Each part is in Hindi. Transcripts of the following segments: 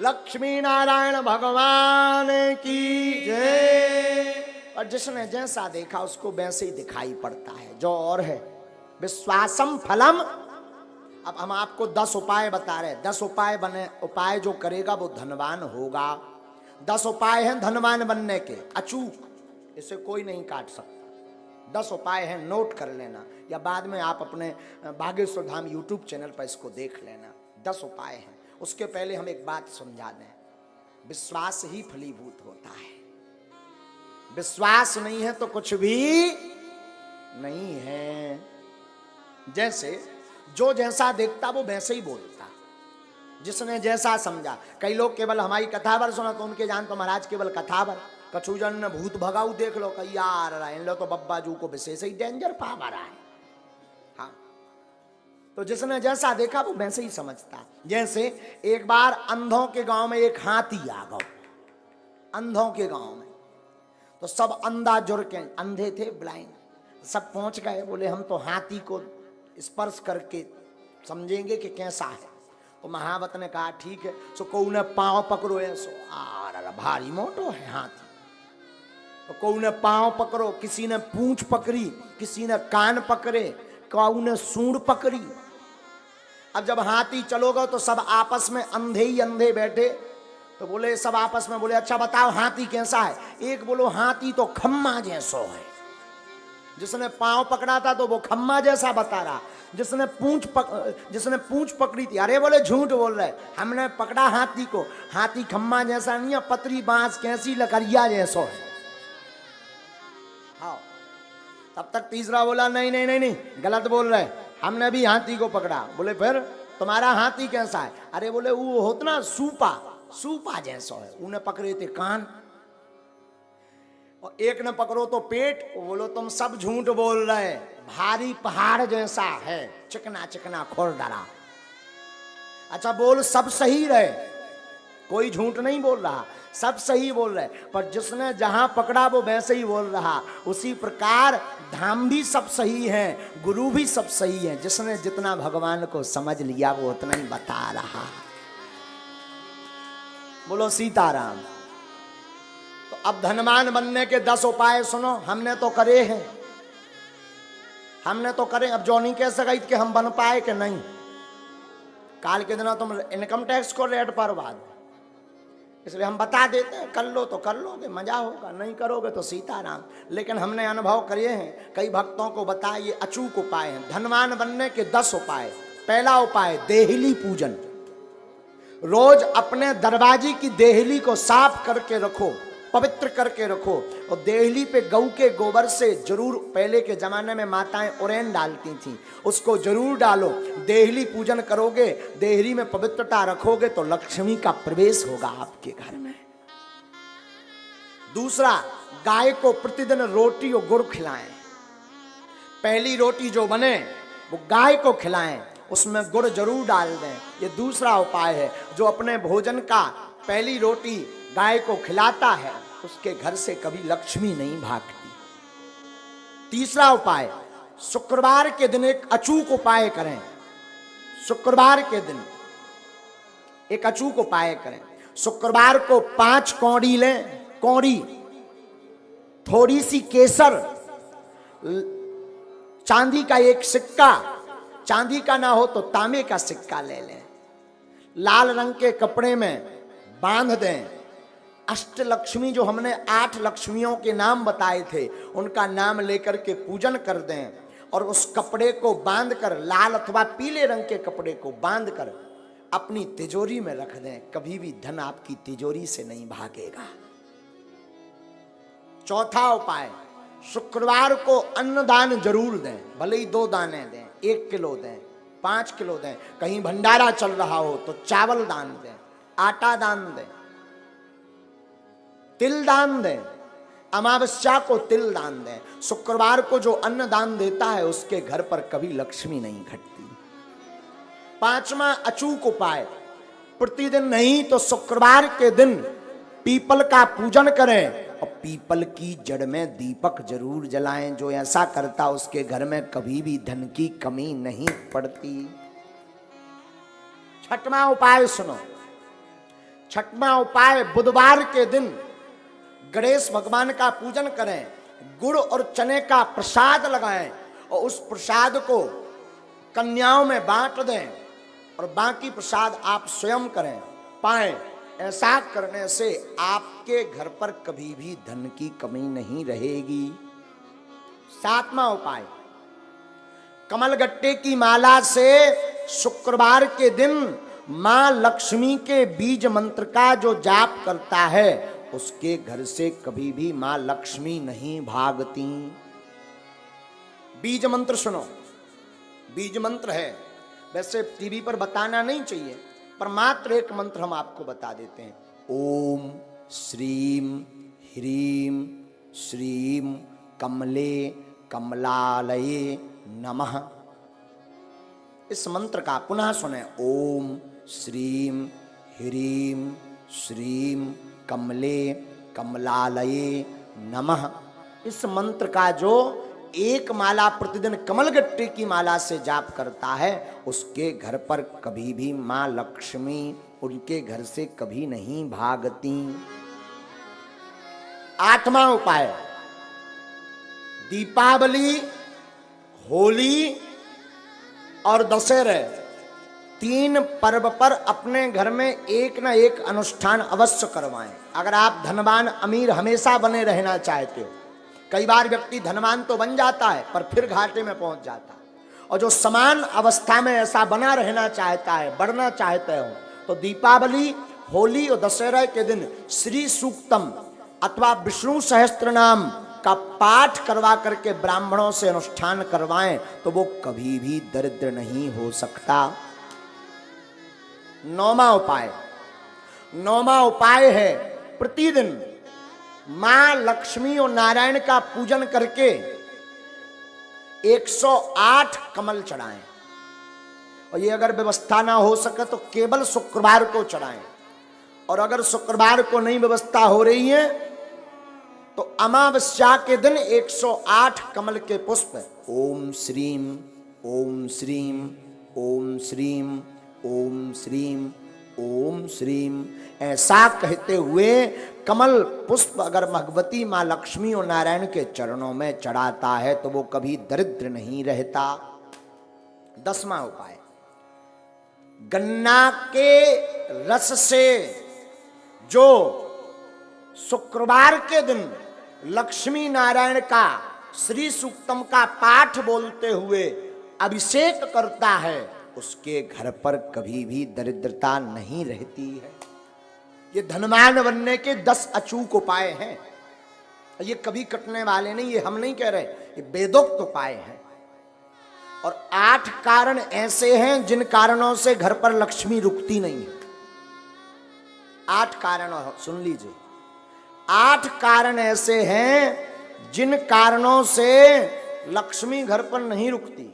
लक्ष्मी नारायण भगवान की जय। और जिसने जैसा देखा उसको वैसे ही दिखाई पड़ता है, जो और है विश्वासम फलम। अब हम आपको 10 उपाय बता रहे हैं, 10 उपाय बने, उपाय जो करेगा वो धनवान होगा। 10 उपाय हैं धनवान बनने के, अचूक, इसे कोई नहीं काट सकता। 10 उपाय हैं, नोट कर लेना, या बाद में आप अपने बागेश्वर धाम यूट्यूब चैनल पर इसको देख लेना। 10 उपाय हैं। उसके पहले हम एक बात समझा दें, विश्वास ही फलीभूत होता है। विश्वास नहीं है तो कुछ भी नहीं है। जैसे जो जैसा देखता वो वैसे ही बोलता, जिसने जैसा समझा। कई लोग केवल हमारी कथावर सुना तो उनके जान तो महाराज केवल कथावर, कछुजन ने भूत भगाऊ देख लो, कही यार इन लो तो बब्बाजू को विशेष ही डेंजर पावा रहा है। हाँ, तो जिसने जैसा देखा वो वैसे ही समझता। जैसे एक बार अंधों के गांव में एक हाथी आ गया, अंधों के गांव में, तो सब अंधा जुड़ के, अंधे थे ब्लाइंड, सब पहुंच गए। बोले हम तो हाथी को स्पर्श करके समझेंगे कि कैसा है। तो महावत ने कहा ठीक है। सो को ने पांव पकड़ो है, सो आ भारी मोटो है हाथी। तो को ने पांव पकड़ो, किसी ने पूंछ पकड़ी, किसी ने कान पकड़े, काऊ ने सूंड पकड़ी। अब जब हाथी चलोगा तो सब आपस में अंधे ही अंधे बैठे, तो बोले सब आपस में बोले अच्छा बताओ हाथी कैसा है। एक बोलो हाथी तो खम्मा जैसो है। जिसने पांव पकड़ा था तो वो खम्मा जैसा बता रहा, जिसने पूंछ पकड़ी थी, अरे बोले झूठ बोल रहे, हमने पकड़ा हाथी को, हाथी खम्मा जैसा नहीं है, पतरी बांस कैसी लकड़िया जैसो है। हाँ, तब तक तीसरा बोला नहीं नहीं नहीं नहीं, गलत बोल रहे, हमने भी हाथी को पकड़ा। बोले फिर तुम्हारा हाथी कैसा है। अरे बोले वो होता ना सूपा, सूपा जैसा है। उन्हें पकड़े थे कान, और एक ने पकड़ो तो पेट। वो बोलो तुम सब झूठ बोल रहे, भारी पहाड़ जैसा है, चिकना चिकना खुरदरा। अच्छा बोल सब सही रहे, कोई झूठ नहीं बोल रहा, सब सही बोल रहे, पर जिसने जहां पकड़ा वो वैसे ही बोल रहा। उसी प्रकार धाम भी सब सही है, गुरु भी सब सही है, जिसने जितना भगवान को समझ लिया वो उतना ही बता रहा। बोलो सीताराम। तो अब धनवान बनने के 10 उपाय सुनो, हमने तो करे हैं, हमने तो करे। अब जो नहीं कह सका कि हम बन पाए कि नहीं। काल के दिनों तुम इनकम टैक्स को रेट पर बाद, इसलिए हम बता देते हैं, कर लो तो कर लोगे, मजा होगा, नहीं करोगे तो सीताराम। लेकिन हमने अनुभव करे हैं, कई भक्तों को बताए, ये अचूक उपाय हैं धनवान बनने के 10 उपाय। पहला उपाय देहली पूजन। रोज अपने दरवाजे की देहली को साफ करके रखो, पवित्र करके रखो, और देहली पे गऊ के गोबर से जरूर, पहले के जमाने में माताएं उरेन डालती थी, उसको जरूर डालो। देहली पूजन करोगे, देहली में पवित्रता रखोगे तो लक्ष्मी का प्रवेश होगा आपके घर में। दूसरा, गाय को प्रतिदिन रोटी और गुड़ खिलाएं। पहली रोटी जो बने वो गाय को खिलाएं, उसमें गुड़ जरूर डाल दें। ये दूसरा उपाय है। जो अपने भोजन का पहली रोटी गाय को खिलाता है उसके घर से कभी लक्ष्मी नहीं भागती। तीसरा उपाय, शुक्रवार के दिन एक अचूक उपाय करें। शुक्रवार के दिन एक अचूक उपाय करें। शुक्रवार को 5 कौड़ी लें, कौड़ी, थोड़ी सी केसर, चांदी का एक सिक्का, चांदी का ना हो तो तांबे का सिक्का ले लें, लाल रंग के कपड़े में बांध दें। अष्टलक्ष्मी, जो हमने 8 लक्ष्मियों के नाम बताए थे, उनका नाम लेकर के पूजन कर दें, और उस कपड़े को बांधकर, लाल अथवा पीले रंग के कपड़े को बांधकर अपनी तिजोरी में रख दें। कभी भी धन आपकी तिजोरी से नहीं भागेगा। चौथा उपाय, शुक्रवार को अन्नदान जरूर दें, भले ही 2 दाने दें, 1 किलो दें, 5 किलो दें। कहीं भंडारा चल रहा हो तो चावल दान दें, आटा दान दें, तिल दान दें, अमावस्या को तिल दान दें। शुक्रवार को जो अन्न दान देता है उसके घर पर कभी लक्ष्मी नहीं घटती। 5वां अचूक उपाय, प्रतिदिन नहीं तो शुक्रवार के दिन पीपल का पूजन करें, और पीपल की जड़ में दीपक जरूर जलाएं। जो ऐसा करता उसके घर में कभी भी धन की कमी नहीं पड़ती। 6वां उपाय सुनो, छठवां उपाय, बुधवार के दिन गणेश भगवान का पूजन करें, गुड़ और चने का प्रसाद लगाएं और उस प्रसाद को कन्याओं में बांट दें और बाकी प्रसाद आप स्वयं करें पाएं। ऐसा करने से आपके घर पर कभी भी धन की कमी नहीं रहेगी। सातवां उपाय, कमलगट्टे की माला से शुक्रवार के दिन मां लक्ष्मी के बीज मंत्र का जो जाप करता है उसके घर से कभी भी मां लक्ष्मी नहीं भागती। बीज मंत्र सुनो, बीज मंत्र है, वैसे टीवी पर बताना नहीं चाहिए, पर मात्र एक मंत्र हम आपको बता देते हैं। ओम श्रीम ह्रीम श्रीम कमले कमलालये नमः। इस मंत्र का पुनः सुने। ओम श्रीम ह्रीम श्रीम कमले कमलालये नमः। इस मंत्र का जो एक माला प्रतिदिन कमलगट्टे की माला से जाप करता है उसके घर पर कभी भी मां लक्ष्मी उनके घर से कभी नहीं भागती। आठवां उपाय, दीपावली, होली और दशहरे, तीन पर्व पर अपने घर में एक न एक अनुष्ठान अवश्य करवाएं। अगर आप धनवान अमीर हमेशा बने रहना चाहते हो, कई बार व्यक्ति धनवान तो बन जाता है पर फिर घाटे में पहुंच जाता है, और जो समान अवस्था में ऐसा बना रहना चाहता है, बढ़ना चाहते हो, तो दीपावली, होली और दशहरा के दिन श्री सूक्तम अथवा विष्णु सहस्त्र नाम का पाठ करवा करके ब्राह्मणों से अनुष्ठान करवाएं तो वो कभी भी दरिद्र नहीं हो सकता। नौवां उपाय है प्रतिदिन मां लक्ष्मी और नारायण का पूजन करके 108 कमल चढ़ाएं, और ये अगर व्यवस्था ना हो सके तो केवल शुक्रवार को चढ़ाएं, और अगर शुक्रवार को नहीं व्यवस्था हो रही है तो अमावस्या के दिन 108 कमल के पुष्प ओम श्रीम ओम श्रीम ओम श्रीम ओम श्रीम ओम श्रीम ऐसा कहते हुए कमल पुष्प अगर भगवती मां लक्ष्मी और नारायण के चरणों में चढ़ाता है तो वो कभी दरिद्र नहीं रहता। 10वां उपाय, गन्ना के रस से जो शुक्रवार के दिन लक्ष्मी नारायण का श्री सूक्तम का पाठ बोलते हुए अभिषेक करता है उसके घर पर कभी भी दरिद्रता नहीं रहती है। ये धनवान बनने के 10 अचूक उपाय हैं, ये कभी कटने वाले नहीं, ये हम नहीं कह रहे, ये वेदोक्त उपाय हैं। और 8 कारण ऐसे हैं जिन कारणों से घर पर लक्ष्मी रुकती नहीं है। 8 कारण सुन लीजिए, 8 कारण ऐसे हैं जिन कारणों से लक्ष्मी घर पर नहीं रुकती।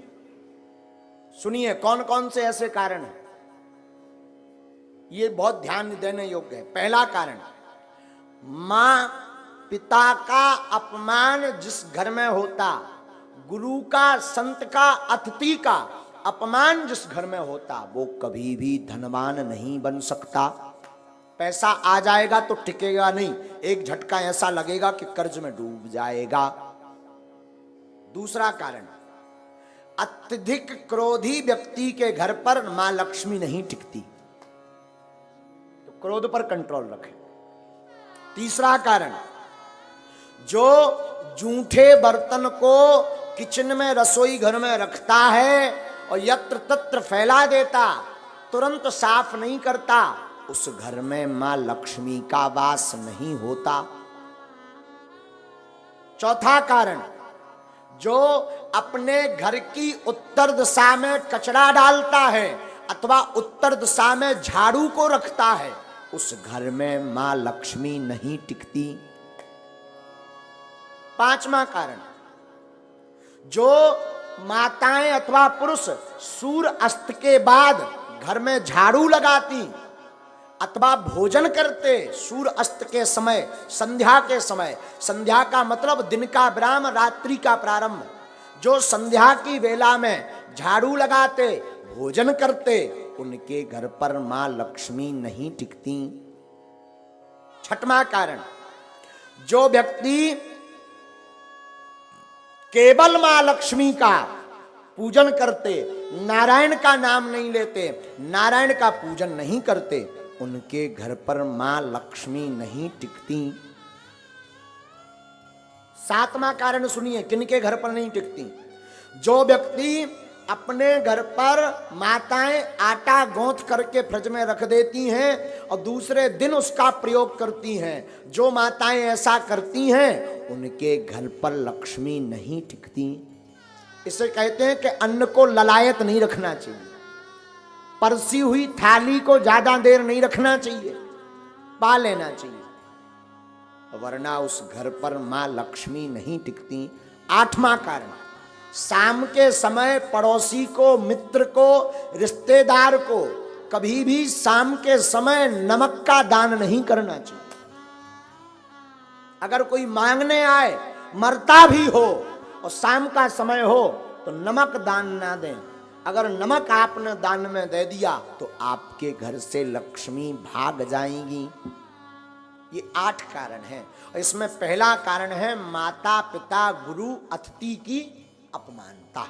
सुनिए कौन कौन से ऐसे कारण हैं, ये बहुत ध्यान देने योग्य है। पहला कारण, मां पिता का अपमान जिस घर में होता, गुरु का, संत का, अतिथि का अपमान जिस घर में होता, वो कभी भी धनवान नहीं बन सकता। पैसा आ जाएगा तो टिकेगा नहीं, एक झटका ऐसा लगेगा कि कर्ज में डूब जाएगा। दूसरा कारण, अत्यधिक क्रोधी व्यक्ति के घर पर मां लक्ष्मी नहीं टिकती, तो क्रोध पर कंट्रोल रखें। तीसरा कारण, जो जूठे बर्तन को किचन में, रसोई घर में रखता है और यत्र तत्र फैला देता, तुरंत साफ नहीं करता, उस घर में मां लक्ष्मी का वास नहीं होता। चौथा कारण, जो अपने घर की उत्तर दिशा में कचरा डालता है अथवा उत्तर दिशा में झाड़ू को रखता है, उस घर में मां लक्ष्मी नहीं टिकती। पांचवा कारण, जो माताएं अथवा पुरुष सूर्य अस्त के बाद घर में झाड़ू लगाती अथवा भोजन करते सूर्य अस्त के समय, संध्या के समय, संध्या का मतलब दिन का विराम, रात्रि का प्रारंभ, जो संध्या की वेला में झाड़ू लगाते, भोजन करते, उनके घर पर मां लक्ष्मी नहीं टिकती। छठवां कारण, जो व्यक्ति केवल मां लक्ष्मी का पूजन करते, नारायण का नाम नहीं लेते, नारायण का पूजन नहीं करते, उनके घर पर मां लक्ष्मी नहीं टिकती। सातवां कारण सुनिए, किनके घर पर नहीं टिकती? जो व्यक्ति अपने घर पर माताएं आटा गौंथ करके फ्रिज में रख देती हैं और दूसरे दिन उसका प्रयोग करती हैं, जो माताएं ऐसा करती हैं उनके घर पर लक्ष्मी नहीं टिकती। इसे कहते हैं कि अन्न को ललायत नहीं रखना चाहिए, परसी हुई थाली को ज्यादा देर नहीं रखना चाहिए, पा लेना चाहिए, वरना उस घर पर मां लक्ष्मी नहीं टिकती। आठवां कारण, शाम के समय पड़ोसी को, मित्र को, रिश्तेदार को कभी भी शाम के समय नमक का दान नहीं करना चाहिए। अगर कोई मांगने आए, मरता भी हो और शाम का समय हो तो नमक दान ना दें। अगर नमक आपने दान में दे दिया तो आपके घर से लक्ष्मी भाग जाएंगी। ये 8 कारण हैं। और इसमें पहला कारण है माता पिता गुरु अतिथि की अपमानता।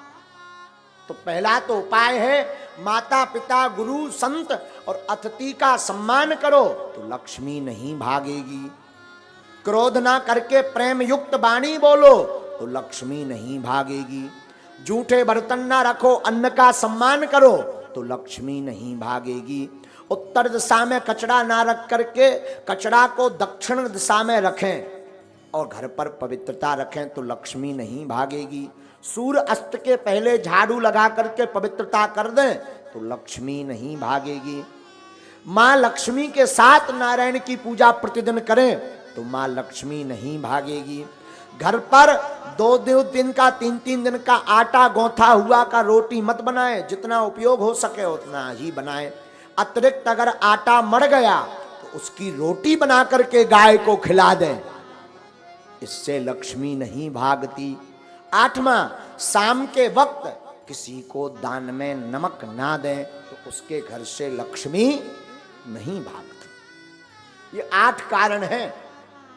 तो पहला तो उपाय है माता पिता गुरु संत और अतिथि का सम्मान करो तो लक्ष्मी नहीं भागेगी। क्रोध ना करके प्रेम युक्त वाणी बोलो तो लक्ष्मी नहीं भागेगी। झूठे बर्तन ना रखो, अन्न का सम्मान करो तो लक्ष्मी नहीं भागेगी। उत्तर दिशा में कचरा ना रख करके कचरा को दक्षिण दिशा में रखें और घर पर पवित्रता रखें तो लक्ष्मी नहीं भागेगी। सूर्य अस्त के पहले झाड़ू लगा करके पवित्रता कर दें तो लक्ष्मी नहीं भागेगी। मां लक्ष्मी के साथ नारायण की पूजा प्रतिदिन करें तो मां लक्ष्मी नहीं भागेगी। घर पर 2 दिन का 3 दिन का आटा गौथा हुआ का रोटी मत बनाएं, जितना उपयोग हो सके उतना ही बनाएं। अतिरिक्त अगर आटा मर गया तो उसकी रोटी बना करके गाय को खिला दें, इससे लक्ष्मी नहीं भागती। 8वां, शाम के वक्त किसी को दान में नमक ना दें तो उसके घर से लक्ष्मी नहीं भागती। ये 8 कारण हैं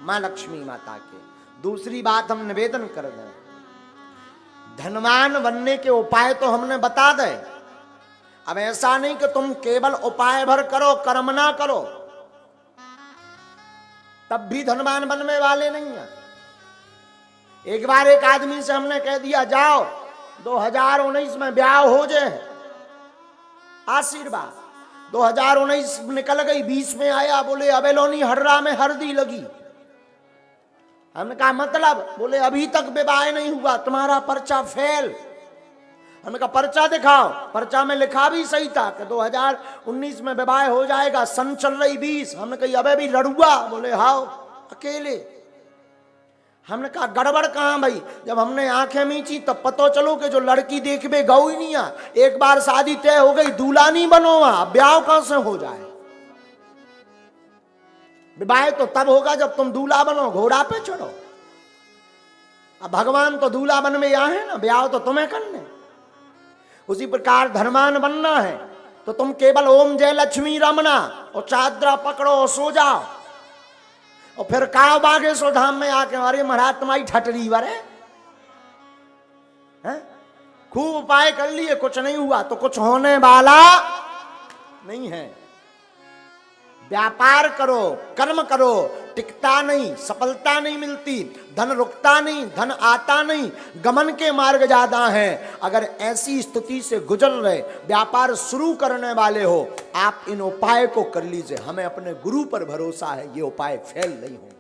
मां लक्ष्मी माता के। दूसरी बात हम निवेदन कर दें, धनवान बनने के उपाय तो हमने बता दे। अब ऐसा नहीं कि तुम केवल उपाय भर करो, कर्म ना करो, तब भी धनवान बनने वाले नहीं है। एक बार एक आदमी से हमने कह दिया जाओ 2019 में ब्याह हो जाए, आशीर्वाद। 2019 निकल गई, 20 में आया, बोले अबेलोनी हर्रा में हरदी लगी। हमने कहा मतलब? बोले अभी तक विवाह नहीं हुआ, तुम्हारा पर्चा फेल। हमने कहा पर्चा दिखाओ। पर्चा में लिखा भी सही था कि 2019 में विवाह हो जाएगा, सन चल रही 20। हमने कहा अबे भी लड़ुआ? बोले हाओ अकेले। हमने कहा गड़बड़ कहां भाई? जब हमने आंखें मींची तब पता चलो कि जो लड़की देखबे गौ ही नहीं आ। एक बार शादी तय हो गई, दूल्हा नहीं बनो, ब्याह कहां से हो जाए? विवाह तो तब होगा जब तुम दूल्हा बनो, घोड़ा पे चढ़ो। अब भगवान तो दूल्हा बन में यहाँ है ना, ब्याह तो तुम्हें करने। उसी प्रकार धर्मान बनना है तो तुम केवल ओम जय लक्ष्मी रमना और चादरा पकड़ो और सो जाओ और फिर काव बागेश्वर धाम में आके अरे महाराज तुम्हारी ठटरी वरे हैं, खूब उपाय कर लिए, कुछ नहीं हुआ तो कुछ होने वाला नहीं है। व्यापार करो, कर्म करो, टिकता नहीं, सफलता नहीं मिलती, धन रुकता नहीं, धन आता नहीं, गमन के मार्ग ज्यादा हैं। अगर ऐसी स्थिति से गुजर रहे, व्यापार शुरू करने वाले हो, आप इन उपाय को कर लीजिए। हमें अपने गुरु पर भरोसा है, ये उपाय फेल नहीं होंगे।